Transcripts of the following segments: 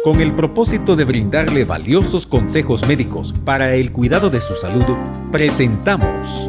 Con el propósito de brindarle valiosos consejos médicos para el cuidado de su salud, presentamos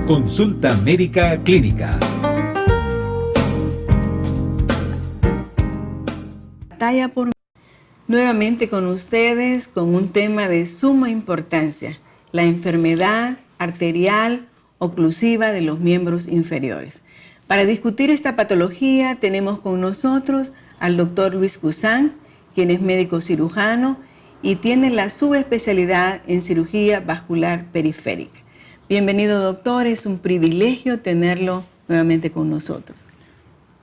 Consulta Médica Clínica. Nuevamente con ustedes con un tema de suma importancia, la enfermedad arterial oclusiva de los miembros inferiores. Para discutir esta patología tenemos con nosotros al doctor Luis Cusán, quien es médico cirujano y tiene la subespecialidad en cirugía vascular periférica. Bienvenido, doctor, es un privilegio tenerlo nuevamente con nosotros.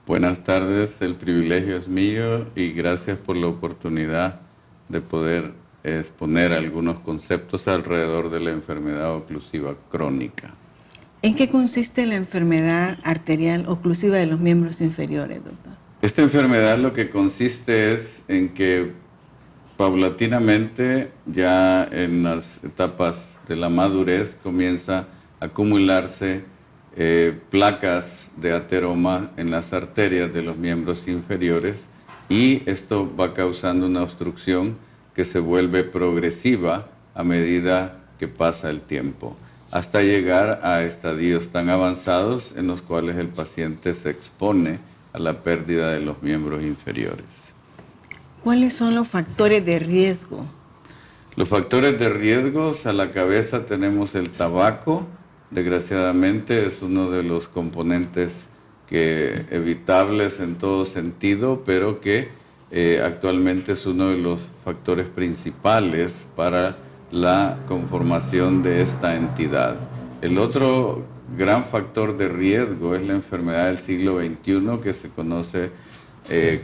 Buenas tardes, el privilegio es mío y gracias por la oportunidad de poder exponer algunos conceptos alrededor de la enfermedad oclusiva crónica. ¿En qué consiste la enfermedad arterial oclusiva de los miembros inferiores, doctor? Esta enfermedad lo que consiste es en que paulatinamente, ya en las etapas de la madurez, comienza a acumularse placas de ateroma en las arterias de los miembros inferiores y esto va causando una obstrucción que se vuelve progresiva a medida que pasa el tiempo, hasta llegar a estadios tan avanzados en los cuales el paciente se expone a la pérdida de los miembros inferiores. ¿Cuáles son los factores de riesgo? Los factores de riesgo, a la cabeza tenemos el tabaco. Desgraciadamente es uno de los componentes evitables en todo sentido, pero que actualmente es uno de los factores principales para la conformación de esta entidad. El otro gran factor de riesgo es la enfermedad del siglo XXI que se conoce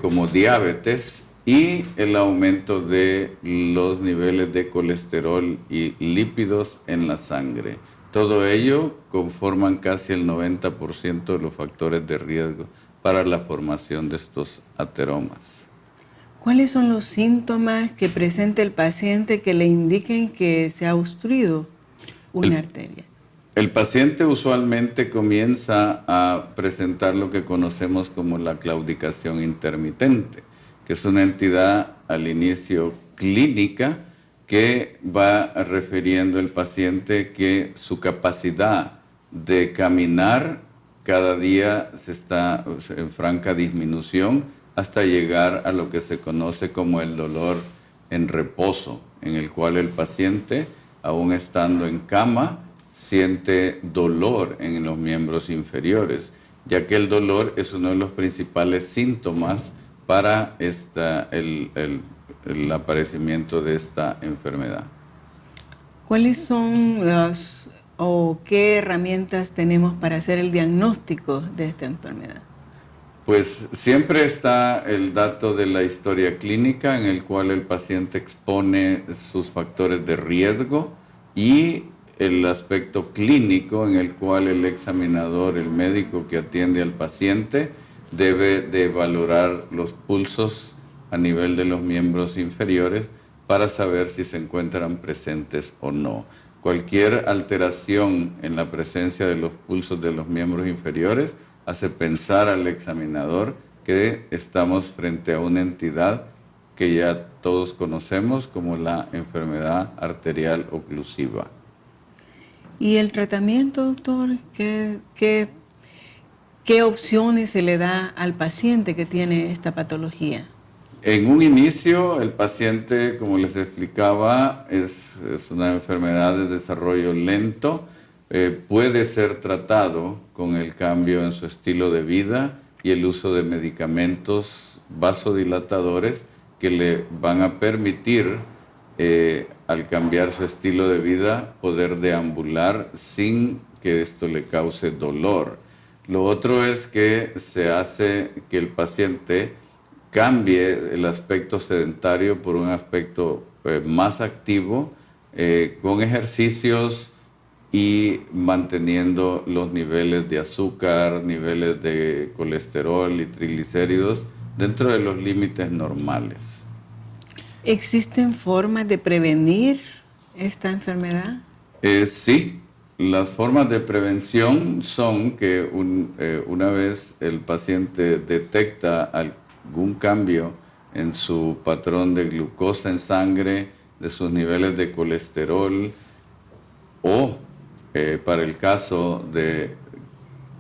como diabetes y el aumento de los niveles de colesterol y lípidos en la sangre. Todo ello conforman casi el 90% de los factores de riesgo para la formación de estos ateromas. ¿Cuáles son los síntomas que presenta el paciente que le indiquen que se ha obstruido una arteria? El paciente usualmente comienza a presentar lo que conocemos como la claudicación intermitente, que es una entidad al inicio clínica que va refiriendo el paciente que su capacidad de caminar cada día está en franca disminución hasta llegar a lo que se conoce como el dolor en reposo, en el cual el paciente, aún estando en cama, siente dolor en los miembros inferiores, ya que el dolor es uno de los principales síntomas para el aparecimiento de esta enfermedad. ¿Cuáles son qué herramientas tenemos para hacer el diagnóstico de esta enfermedad? Pues siempre está el dato de la historia clínica en el cual el paciente expone sus factores de riesgo y el aspecto clínico en el cual el examinador, el médico que atiende al paciente, debe de valorar los pulsos a nivel de los miembros inferiores para saber si se encuentran presentes o no. Cualquier alteración en la presencia de los pulsos de los miembros inferiores hace pensar al examinador que estamos frente a una entidad que ya todos conocemos como la enfermedad arterial oclusiva. ¿Y el tratamiento, doctor? ¿Qué opciones se le da al paciente que tiene esta patología? En un inicio, el paciente, como les explicaba, es una enfermedad de desarrollo lento. Puede ser tratado con el cambio en su estilo de vida y el uso de medicamentos vasodilatadores que le van a permitir, al cambiar su estilo de vida, poder deambular sin que esto le cause dolor. Lo otro es que se hace que el paciente cambie el aspecto sedentario por un aspecto más activo, con ejercicios y manteniendo los niveles de azúcar, niveles de colesterol y triglicéridos dentro de los límites normales. ¿Existen formas de prevenir esta enfermedad? Sí, las formas de prevención son que una vez el paciente detecta algún cambio en su patrón de glucosa en sangre, de sus niveles de colesterol, o para el caso de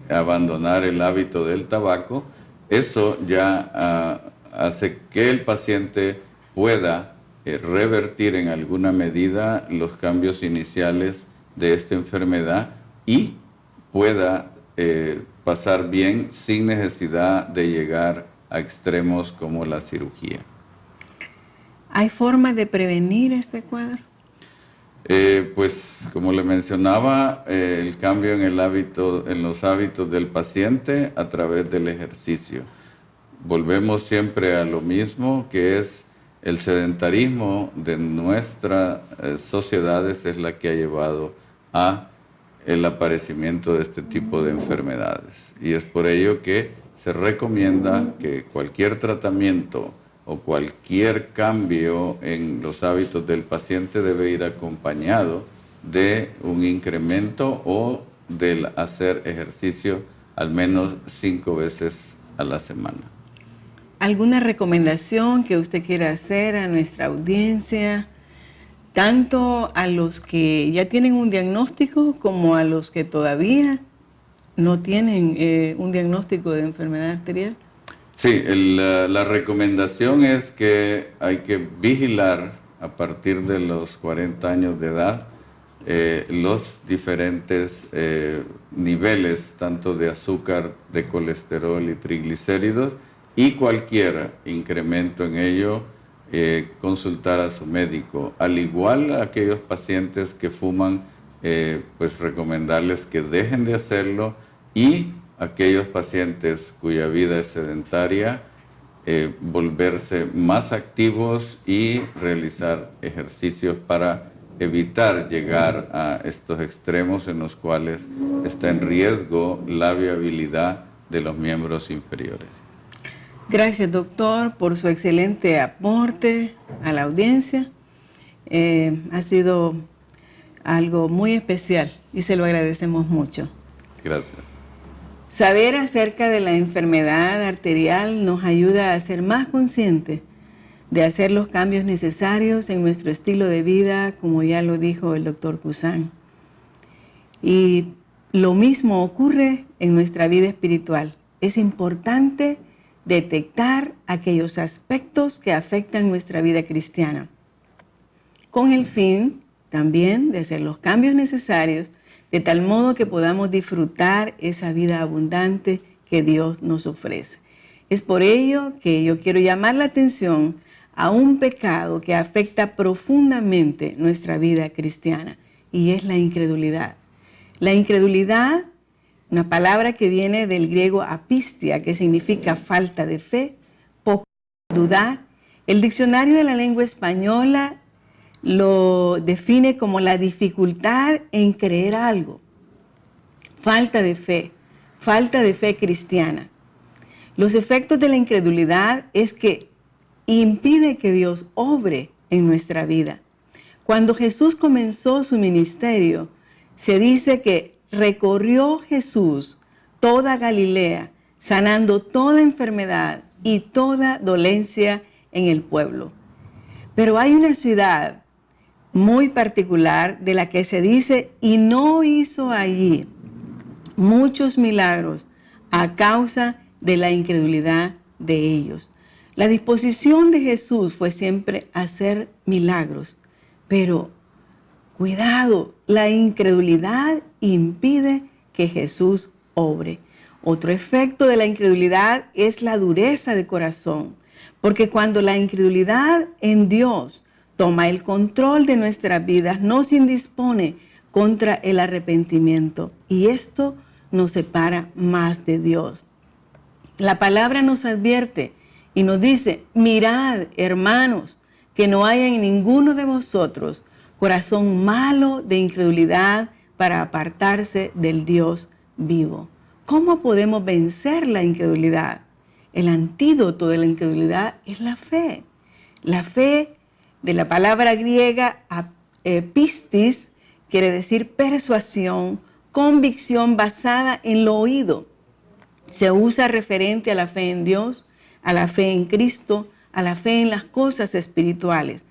abandonar el hábito del tabaco, eso ya hace que el paciente pueda revertir en alguna medida los cambios iniciales de esta enfermedad y pueda pasar bien sin necesidad de llegar a extremos como la cirugía. ¿Hay forma de prevenir este cuadro? Pues como le mencionaba, el cambio en los hábitos del paciente a través del ejercicio. Volvemos siempre a lo mismo, que es el sedentarismo de nuestras sociedades es la que ha llevado a el aparecimiento de este tipo de enfermedades. Y es por ello que se recomienda que cualquier tratamiento o cualquier cambio en los hábitos del paciente debe ir acompañado de un incremento o del hacer ejercicio al menos 5 veces a la semana. ¿Alguna recomendación que usted quiera hacer a nuestra audiencia, tanto a los que ya tienen un diagnóstico como a los que todavía no tienen un diagnóstico de enfermedad arterial? Sí, la recomendación es que hay que vigilar a partir de los 40 años de edad los diferentes niveles, tanto de azúcar, de colesterol y triglicéridos, y cualquier incremento en ello, consultar a su médico. Al igual a aquellos pacientes que fuman, pues recomendarles que dejen de hacerlo, y aquellos pacientes cuya vida es sedentaria, volverse más activos y realizar ejercicios para evitar llegar a estos extremos en los cuales está en riesgo la viabilidad de los miembros inferiores. Gracias, doctor, por su excelente aporte a la audiencia. Ha sido algo muy especial y se lo agradecemos mucho. Gracias. Saber acerca de la enfermedad arterial nos ayuda a ser más conscientes de hacer los cambios necesarios en nuestro estilo de vida, como ya lo dijo el doctor Cusán. Y lo mismo ocurre en nuestra vida espiritual. Es importante detectar aquellos aspectos que afectan nuestra vida cristiana, con el fin también de hacer los cambios necesarios de tal modo que podamos disfrutar esa vida abundante que Dios nos ofrece. Es por ello que yo quiero llamar la atención a un pecado que afecta profundamente nuestra vida cristiana, y es la incredulidad. La incredulidad, una palabra que viene del griego apistia, que significa falta de fe, poco dudar. El diccionario de la lengua española lo define como la dificultad en creer algo. Falta de fe cristiana. Los efectos de la incredulidad es que impide que Dios obre en nuestra vida. Cuando Jesús comenzó su ministerio, se dice que recorrió Jesús toda Galilea, sanando toda enfermedad y toda dolencia en el pueblo. Pero hay una ciudad muy particular de la que se dice, y no hizo allí muchos milagros a causa de la incredulidad de ellos. La disposición de Jesús fue siempre hacer milagros, pero cuidado, la incredulidad impide que Jesús obre. Otro efecto de la incredulidad es la dureza de corazón, porque cuando la incredulidad en Dios toma el control de nuestras vidas, nos indispone contra el arrepentimiento, y esto nos separa más de Dios. La palabra nos advierte y nos dice: mirad, hermanos, que no haya en ninguno de vosotros corazón malo de incredulidad para apartarse del Dios vivo. ¿Cómo podemos vencer la incredulidad? El antídoto de la incredulidad es la fe. La fe, de la palabra griega pistis, quiere decir persuasión, convicción basada en lo oído. Se usa referente a la fe en Dios, a la fe en Cristo, a la fe en las cosas espirituales.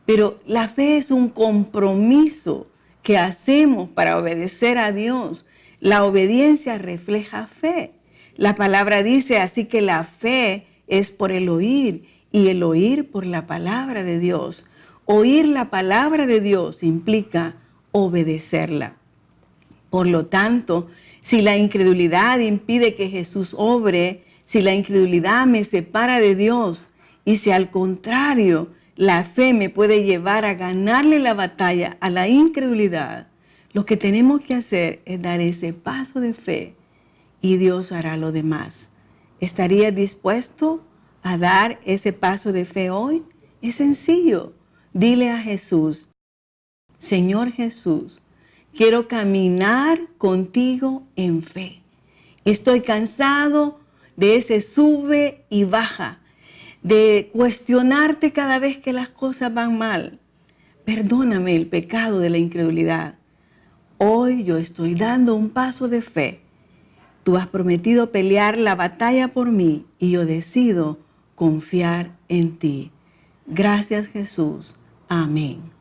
Pero la fe es un compromiso que hacemos para obedecer a Dios. La obediencia refleja fe. La palabra dice así que la fe es por el oír y el oír por la palabra de Dios. Oír la palabra de Dios implica obedecerla. Por lo tanto, si la incredulidad impide que Jesús obre, si la incredulidad me separa de Dios y si al contrario la fe me puede llevar a ganarle la batalla a la incredulidad, lo que tenemos que hacer es dar ese paso de fe y Dios hará lo demás. ¿Estarías dispuesto a dar ese paso de fe hoy? Es sencillo. Dile a Jesús: Señor Jesús, quiero caminar contigo en fe. Estoy cansado de ese sube y baja, de cuestionarte cada vez que las cosas van mal. Perdóname el pecado de la incredulidad. Hoy yo estoy dando un paso de fe. Tú has prometido pelear la batalla por mí y yo decido confiar en ti. Gracias, Jesús. Amén.